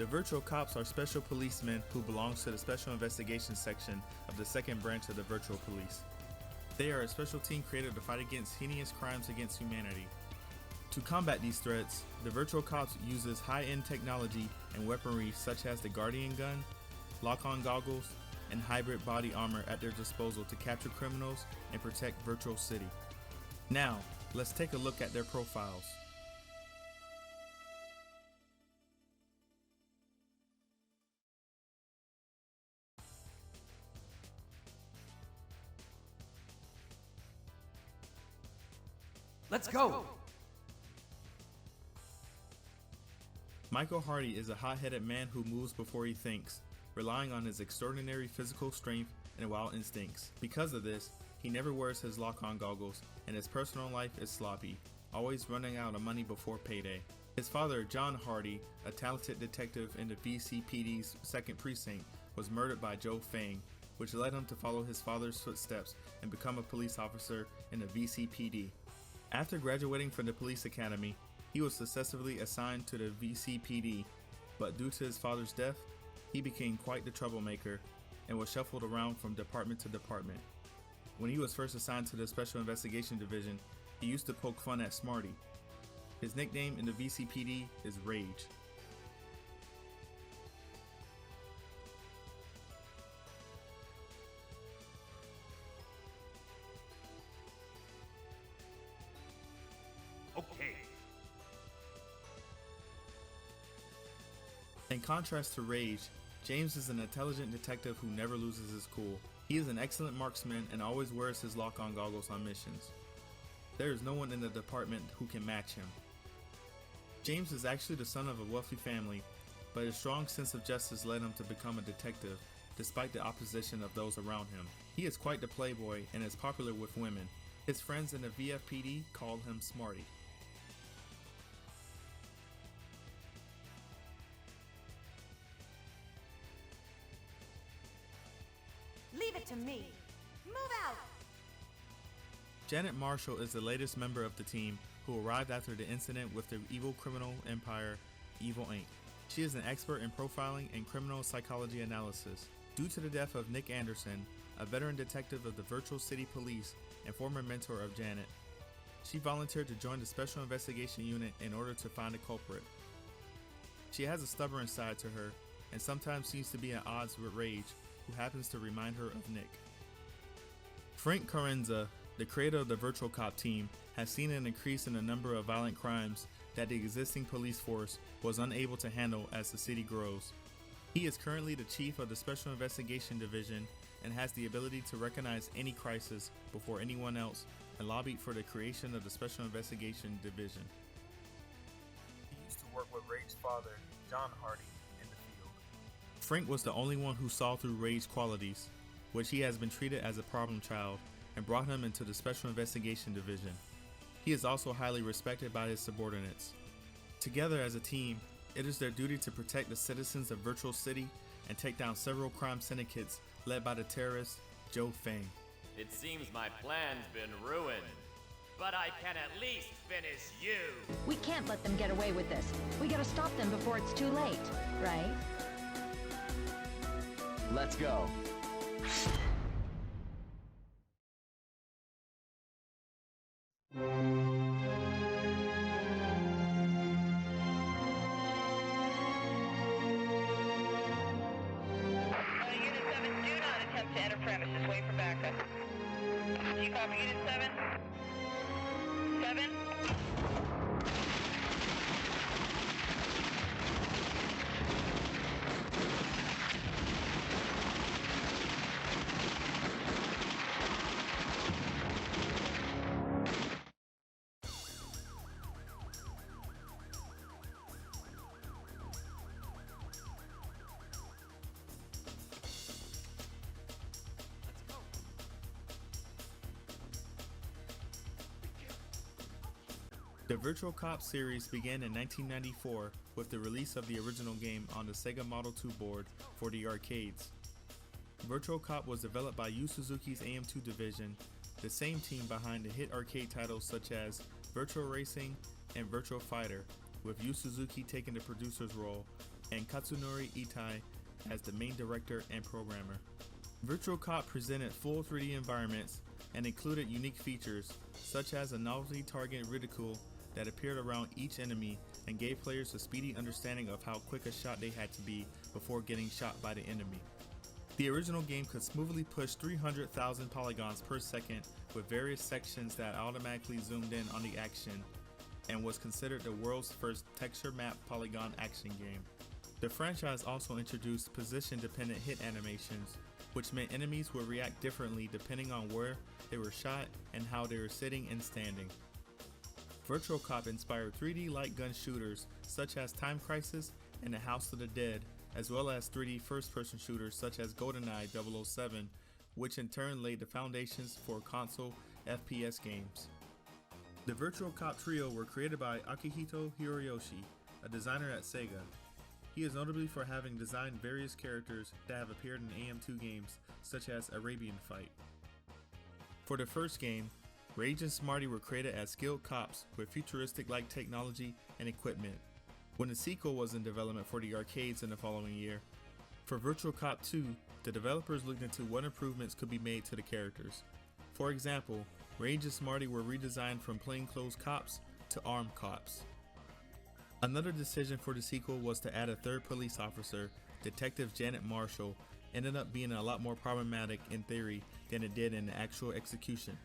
The Virtua Cops are special policemen who belong to the Special Investigations section of the second branch of the Virtua Police. They are a special team created to fight against heinous crimes against humanity. To combat these threats, the Virtua Cops uses high-end technology and weaponry such as the Guardian gun, lock-on goggles, and hybrid body armor at their disposal to capture criminals and protect Virtua City. Now, let's take a look at their profiles. Let's go! Michael Hardy is a hot-headed man who moves before he thinks, relying on his extraordinary physical strength and wild instincts. Because of this, he never wears his lock-on goggles, and his personal life is sloppy, always running out of money before payday. His father, John Hardy, a talented detective in the VCPD's 2nd Precinct, was murdered by Joe Fang, which led him to follow his father's footsteps and become a police officer in the VCPD. After graduating from the police academy, he was successfully assigned to the VCPD, but due to his father's death, he became quite the troublemaker and was shuffled around from department to department. When he was first assigned to the Special Investigation Division, he used to poke fun at Smarty. His nickname in the VCPD is Rage. Okay. In contrast to Rage, James is an intelligent detective who never loses his cool. He is an excellent marksman and always wears his lock-on goggles on missions. There is no one in the department who can match him. James is actually the son of a wealthy family, but his strong sense of justice led him to become a detective, despite the opposition of those around him. He is quite the playboy and is popular with women. His friends in the VFPD call him Smarty. Leave it to me. Move out! Janet Marshall is the latest member of the team who arrived after the incident with the evil criminal empire, Evil Inc. She is an expert in profiling and criminal psychology analysis. Due to the death of Nick Anderson, a veteran detective of the Virtua City Police and former mentor of Janet, she volunteered to join the Special Investigation Unit in order to find a culprit. She has a stubborn side to her and sometimes seems to be at odds with Rage, who happens to remind her of Nick. Frank Carranza, the creator of the Virtua Cop team, has seen an increase in the number of violent crimes that the existing police force was unable to handle as the city grows. He is currently the chief of the Special Investigation Division and has the ability to recognize any crisis before anyone else and lobbied for the creation of the Special Investigation Division. He used to work with Rage's father, John Hardy, in the field. Frank was the only one who saw through Rage's qualities, which he has been treated as a problem child, and brought him into the Special Investigation Division. He is also highly respected by his subordinates. Together as a team, it is their duty to protect the citizens of Virtua City and take down several crime syndicates led by the terrorist Joe Fang. It seems my plan's been ruined, but I can at least finish you. We can't let them get away with this. We gotta stop them before it's too late, right? Let's go. Unit 7, do not attempt to enter premises. Wait for backup. Do you copy Unit 7? 7? The Virtua Cops series began in 1994 with the release of the original game on the SEGA Model 2 board for the arcades. Virtua Cop was developed by Yu Suzuki's AM2 division, the same team behind the hit arcade titles such as Virtua Racing and Virtua Fighter, with Yu Suzuki taking the producer's role and Katsunori Itai as the main director and programmer. Virtua Cop presented full 3D environments and included unique features such as a novelty target ridicule that appeared around each enemy and gave players a speedy understanding of how quick a shot they had to be before getting shot by the enemy. The original game could smoothly push 300,000 polygons per second with various sections that automatically zoomed in on the action and was considered the world's first texture map polygon action game. The franchise also introduced position-dependent hit animations, which meant enemies would react differently depending on where they were shot and how they were sitting and standing. Virtua Cop inspired 3D light gun shooters such as Time Crisis and The House of the Dead, as well as 3D first-person shooters such as GoldenEye 007, which in turn laid the foundations for console FPS games. The Virtua Cop trio were created by Akihito Hiroyoshi, a designer at SEGA. He is notably for having designed various characters that have appeared in AM2 games, such as Arabian Fight. For the first game, Rage and Smarty were created as skilled cops with futuristic-like technology and equipment, when the sequel was in development for the arcades in the following year. For Virtua Cop 2, the developers looked into what improvements could be made to the characters. For example, Rage and Smarty were redesigned from plainclothes cops to armed cops. Another decision for the sequel was to add a third police officer, Detective Janet Marshall. Ended up being a lot more problematic in theory than it did in the actual execution.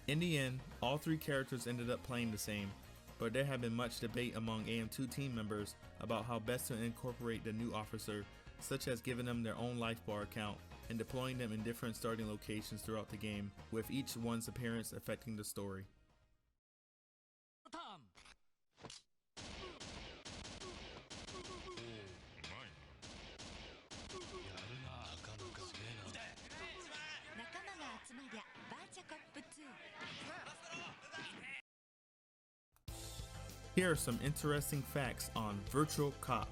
In the end, all three characters ended up playing the same, but there had been much debate among AM2 team members about how best to incorporate the new officer, such as giving them their own life bar account and deploying them in different starting locations throughout the game, with each one's appearance affecting the story. Here are some interesting facts on Virtua Cop.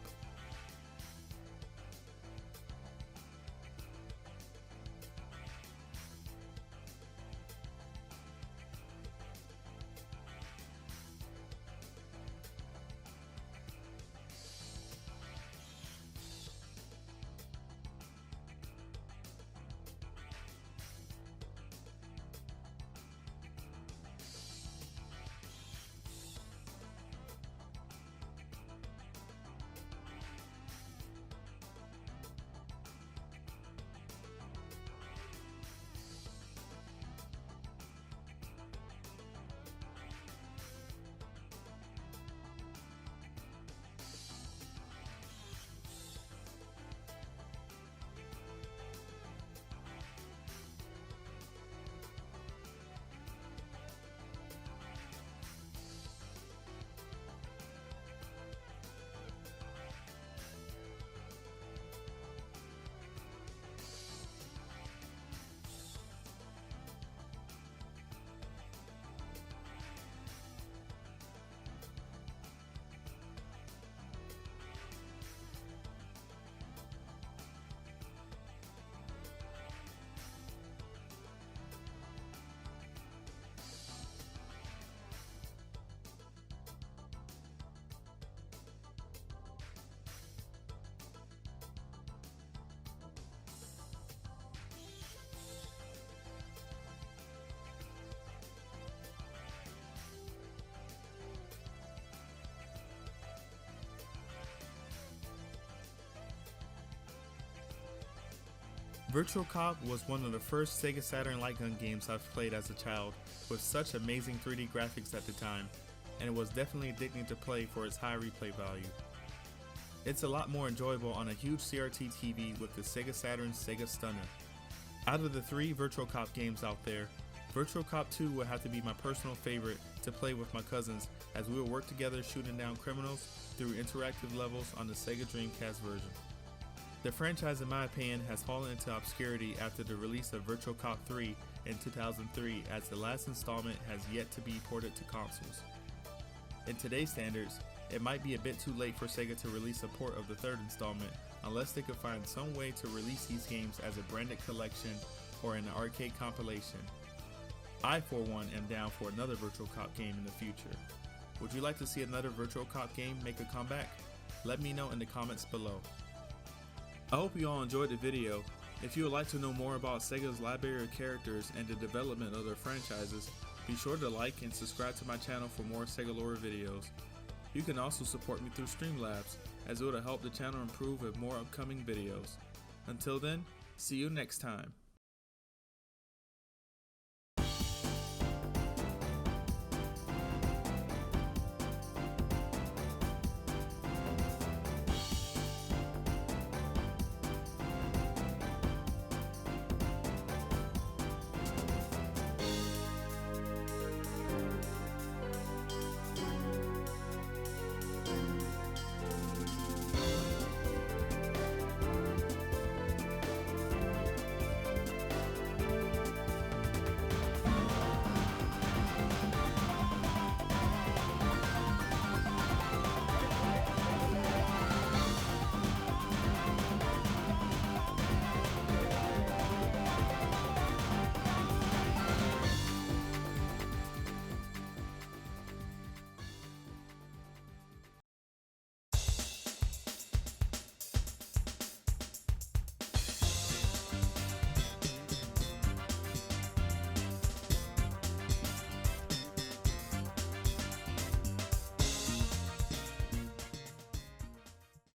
Virtua Cop was one of the first Sega Saturn light gun games I've played as a child, with such amazing 3D graphics at the time, and it was definitely addicting to play for its high replay value. It's a lot more enjoyable on a huge CRT TV with the Sega Saturn Sega Stunner. Out of the 3 Virtua Cop games out there, Virtua Cop 2 would have to be my personal favorite to play with my cousins, as we would work together shooting down criminals through interactive levels on the Sega Dreamcast version. The franchise, in my opinion, has fallen into obscurity after the release of Virtua Cop 3 in 2003, as the last installment has yet to be ported to consoles. In today's standards, it might be a bit too late for Sega to release a port of the third installment unless they could find some way to release these games as a branded collection or in an arcade compilation. I, for one, am down for another Virtua Cop game in the future. Would you like to see another Virtua Cop game make a comeback? Let me know in the comments below. I hope you all enjoyed the video. If you would like to know more about SEGA's library of characters and the development of their franchises, be sure to like and subscribe to my channel for more SEGA Lore videos. You can also support me through Streamlabs, as it will help the channel improve with more upcoming videos. Until then, see you next time.